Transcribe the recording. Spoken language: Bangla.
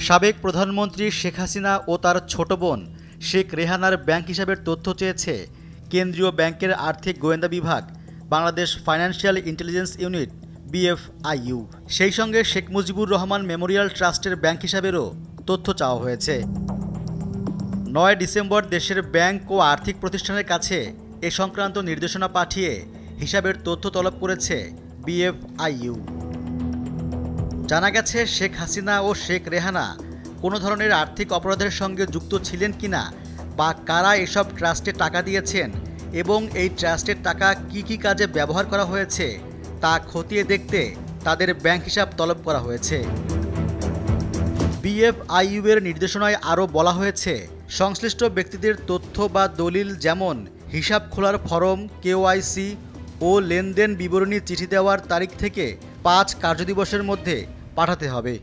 সাবেক প্রধানমন্ত্রী শেখ হাসিনা ও তার ছোট বোন শেখ রেহানার ব্যাংক হিসাবের তথ্য চেয়েছে কেন্দ্রীয় ব্যাংকের আর্থিক গোয়েন্দা বিভাগ, Bangladesh financial intelligence unit BFIU। সেই সঙ্গে শেখ মুজিবুর রহমান মেমোরিয়াল ট্রাস্টের ব্যাংক হিসাবেরও তথ্য চাওয়া হয়েছে। 9 ডিসেম্বর দেশের ব্যাংক ও আর্থিক প্রতিষ্ঠানের কাছে এ সংক্রান্ত নির্দেশনা পাঠিয়ে হিসাবের তথ্য তলব করেছে BFIU। জানা গেছে, শেখ হাসিনা ও শেখ রেহানা কোনো ধরনের আর্থিক অপরাধের সঙ্গে যুক্ত ছিলেন কিনা বা কারা এসব ট্রাস্টে টাকা দিয়েছেন এবং এই ট্রাস্টের টাকা কি কাজে ব্যবহার করা হয়েছে তা খতিয়ে দেখতে তাদের ব্যাংক হিসাব তলব করা হয়েছে। BFIU এর নির্দেশনায় আরও বলা হয়েছে, সংশ্লিষ্ট ব্যক্তিদের তথ্য বা দলিল যেমন হিসাব খোলার ফরম, KYC ও লেনদেন বিবরণী চিঠি দেওয়ার তারিখ থেকে 5 কার্যদিবসের মধ্যে পাঠাতে হবে।